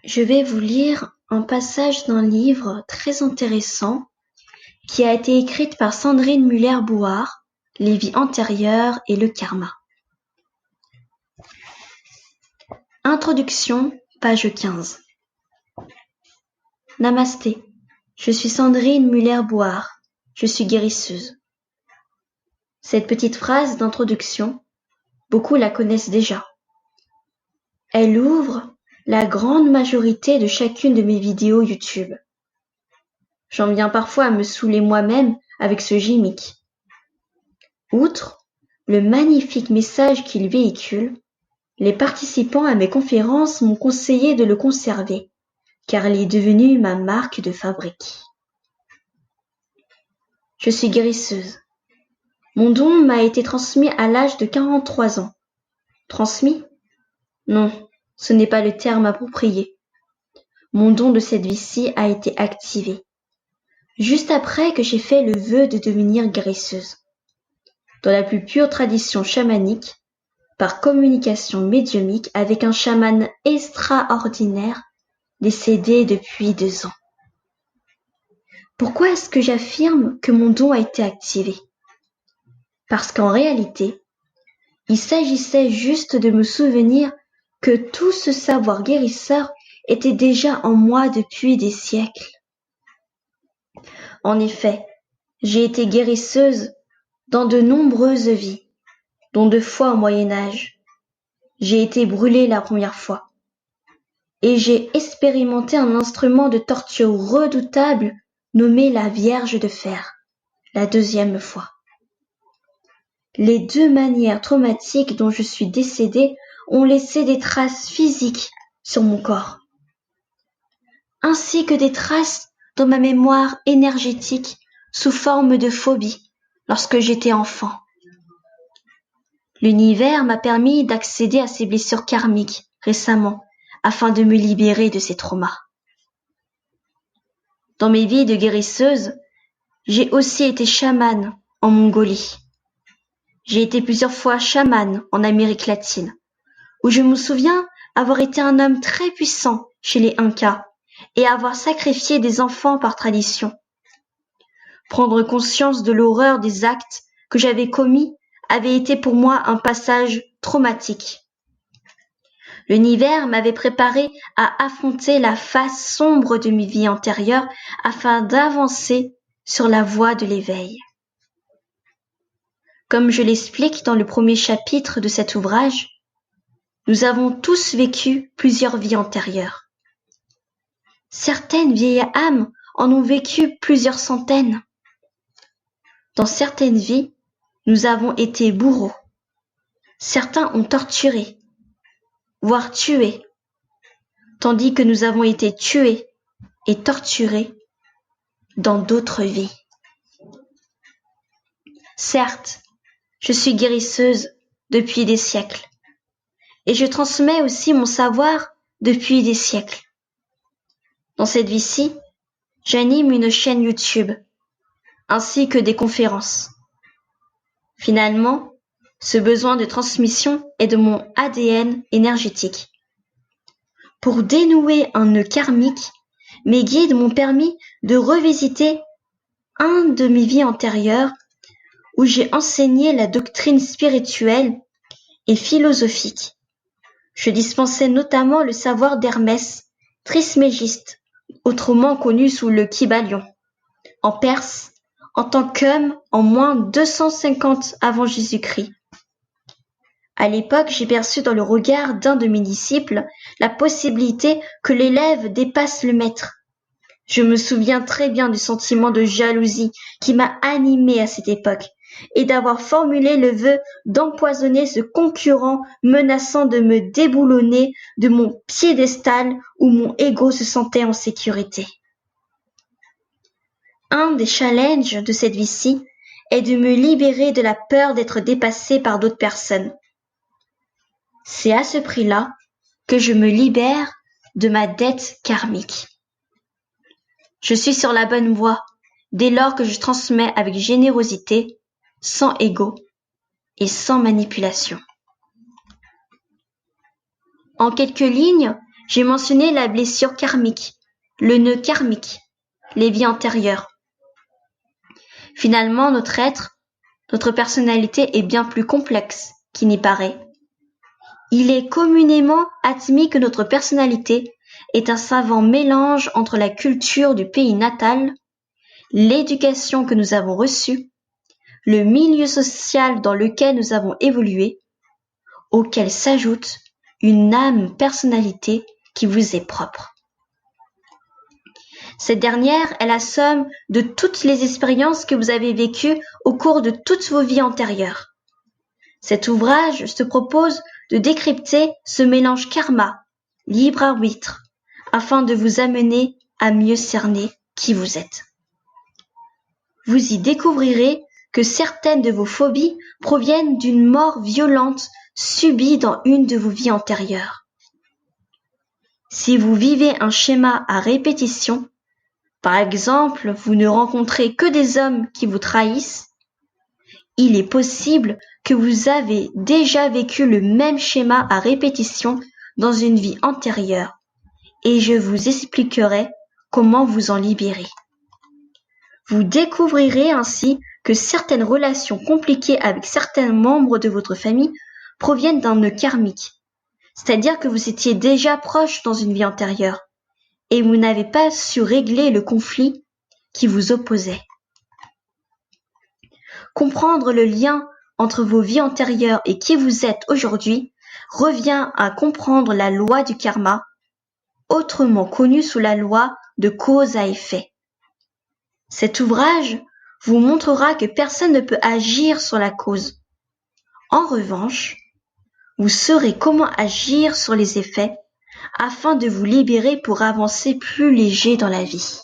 Je vais vous lire un passage d'un livre très intéressant qui a été écrit par Sandrine Muller-Bouard, Les vies antérieures et le karma. Introduction, page 15. Namasté, je suis Sandrine Muller-Bouard, je suis guérisseuse. Cette petite phrase d'introduction, beaucoup la connaissent déjà. Elle ouvre la grande majorité de chacune de mes vidéos YouTube. J'en viens parfois à me saouler moi-même avec ce gimmick. Outre le magnifique message qu'il véhicule, les participants à mes conférences m'ont conseillé de le conserver, car il est devenu ma marque de fabrique. Je suis guérisseuse. Mon don m'a été transmis à l'âge de 43 ans. Transmis? Non, ce n'est pas le terme approprié. Mon don de cette vie-ci a été activé, juste après que j'ai fait le vœu de devenir guérisseuse. Dans la plus pure tradition chamanique, par communication médiumique avec un chaman extraordinaire décédé depuis 2 ans. Pourquoi est-ce que j'affirme que mon don a été activé? Parce qu'en réalité, il s'agissait juste de me souvenir que tout ce savoir guérisseur était déjà en moi depuis des siècles. En effet, j'ai été guérisseuse dans de nombreuses vies, dont 2 fois au Moyen-Âge. J'ai été brûlée la première fois. Et j'ai expérimenté un instrument de torture redoutable nommé la Vierge de Fer, la 2e fois. Les 2 manières traumatiques dont je suis décédée ont laissé des traces physiques sur mon corps, ainsi que des traces dans ma mémoire énergétique sous forme de phobie lorsque j'étais enfant. L'univers m'a permis d'accéder à ces blessures karmiques récemment afin de me libérer de ces traumas. Dans mes vies de guérisseuse, j'ai aussi été chamane en Mongolie. J'ai été plusieurs fois chamane en Amérique latine, où je me souviens avoir été un homme très puissant chez les Incas et avoir sacrifié des enfants par tradition. Prendre conscience de l'horreur des actes que j'avais commis avait été pour moi un passage traumatique. L'univers m'avait préparé à affronter la face sombre de mes vies antérieures afin d'avancer sur la voie de l'éveil. Comme je l'explique dans le premier chapitre de cet ouvrage, nous avons tous vécu plusieurs vies antérieures. Certaines vieilles âmes en ont vécu plusieurs centaines. Dans certaines vies, nous avons été bourreaux. Certains ont torturé, voire tué, tandis que nous avons été tués et torturés dans d'autres vies. Certes, je suis guérisseuse depuis des siècles, et je transmets aussi mon savoir depuis des siècles. Dans cette vie-ci, j'anime une chaîne YouTube, ainsi que des conférences. Finalement, ce besoin de transmission est de mon ADN énergétique. Pour dénouer un nœud karmique, mes guides m'ont permis de revisiter un de mes vies antérieures où j'ai enseigné la doctrine spirituelle et philosophique. Je dispensais notamment le savoir d'Hermès, Trismégiste, autrement connu sous le Kybalion, en Perse, en tant qu'homme en moins 250 avant Jésus-Christ. À l'époque, j'ai perçu dans le regard d'un de mes disciples la possibilité que l'élève dépasse le maître. Je me souviens très bien du sentiment de jalousie qui m'a animé à cette époque et d'avoir formulé le vœu d'empoisonner ce concurrent menaçant de me déboulonner de mon piédestal où mon ego se sentait en sécurité. Un des challenges de cette vie-ci est de me libérer de la peur d'être dépassé par d'autres personnes. C'est à ce prix-là que je me libère de ma dette karmique. Je suis sur la bonne voie dès lors que je transmets avec générosité, sans ego et sans manipulation. En quelques lignes, J'ai mentionné la blessure karmique, le nœud karmique, les vies antérieures. Finalement, notre être, notre personnalité est bien plus complexe qu'il n'y paraît. Il est communément admis que notre personnalité est un savant mélange entre la culture du pays natal, l'éducation que nous avons reçue, le milieu social dans lequel nous avons évolué, auquel s'ajoute une âme personnalité qui vous est propre. Cette dernière est la somme de toutes les expériences que vous avez vécues au cours de toutes vos vies antérieures. Cet ouvrage se propose de décrypter ce mélange karma, libre arbitre, afin de vous amener à mieux cerner qui vous êtes. Vous y découvrirez que certaines de vos phobies proviennent d'une mort violente subie dans une de vos vies antérieures. Si vous vivez un schéma à répétition, par exemple, vous ne rencontrez que des hommes qui vous trahissent, il est possible que vous avez déjà vécu le même schéma à répétition dans une vie antérieure, et je vous expliquerai comment vous en libérer. Vous découvrirez ainsi que certaines relations compliquées avec certains membres de votre famille proviennent d'un nœud karmique, c'est-à-dire que vous étiez déjà proche dans une vie antérieure, et vous n'avez pas su régler le conflit qui vous opposait. Comprendre le lien entre vos vies antérieures et qui vous êtes aujourd'hui revient à comprendre la loi du karma, autrement connue sous la loi de cause à effet. Cet ouvrage vous montrera que personne ne peut agir sur la cause. En revanche, vous saurez comment agir sur les effets afin de vous libérer pour avancer plus léger dans la vie.